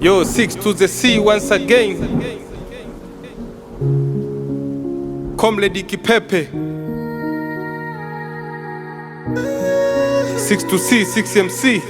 Yo, 6 to the C once again. Comrade Kipepe. 6 to C, 6 MC.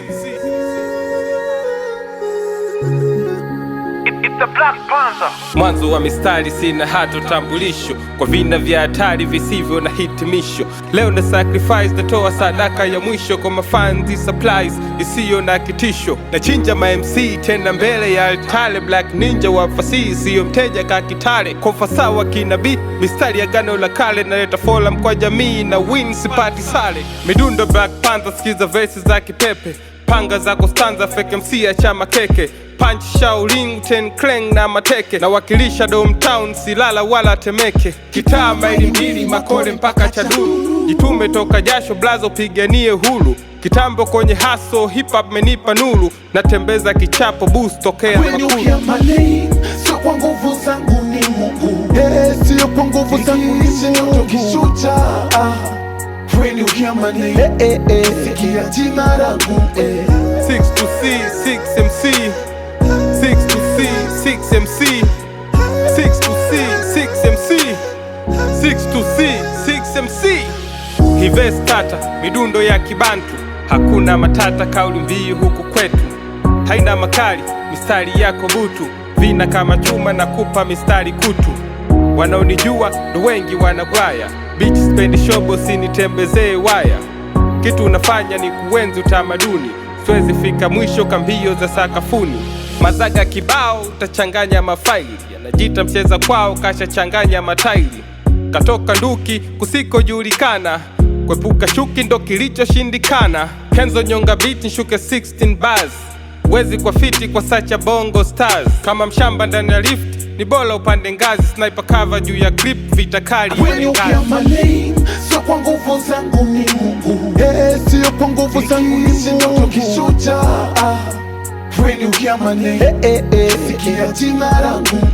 Mwanzo wa mistari sina hata utambulisho, kwa vina vya hatari visivyo na hitimisho. Leo na sacrifice, natoa sadaka ya mwisho kwa mafanzi supplies isiyo na kitisho. Na chinja ma MC tena mbele ya altare, Black Ninja wa fasihi siyo mteja kakitare. Kwa fasaha wa kinabii, mistari ya gano la kale, naleta forum kwa jamii na win sipati sale. Midundo Black Panther, skiza verses za Kipepe. Panga zako stanza, fake MC ya chama keke. Punch, Shaolin, Ten Clang na mateke. Na wakilisha Dome Town, silala wala Temeke. Kitaa maili mbili, Makole mpaka Chaduru. Jitume toka jasho, blazo piganie hulu. Kitambo kwenye haso, hip hop menipa nuru. Natembeza kichapo, boost tokea makulu. Sio kwa nguvu zangu ni Mungu, sio kwa nguvu zangu ni Mungu. Kishuta when you hear my name, sikia jina langu. 6 to C, 6 MC. 6 to C, 6 MC. 6 to C, 6 MC. 6 to C, 6 MC. Hives tata, midundo ya Kibantu. Hakuna matata, kauli mbiu huku kwetu. Haina makali, mistari yako butu. Vina kama chuma na kupa mistari kutu. Wanaonijua ndo wengi wanagwaya. Bitch spendi shobo, sinitembezee waya. Kitu unafanya ni kuenzi utamaduni. Siwezi fika mwisho kambio za sakafuni. Mazaga kibao utachanganya mafaili. Yanajita mcheza kwao kasha changanya mataili. Katoka nduki kusiko julikana. Kwepuka shuki ndo kilicho shindikana. Kenzo nyonga beat nshuke 16 bars. Wezi kwa fiti kwa sacha bongo stars. Kama mshamba ndani ya lift ni bola upande ngazi. Sniper cover juu ya clip, vita kali when you hear my name, sio kwa nguvu zangu ni Mungu, sio kwa nguvu zangu ni Mungu. Kishuta when you hear my name, sikia jina langu.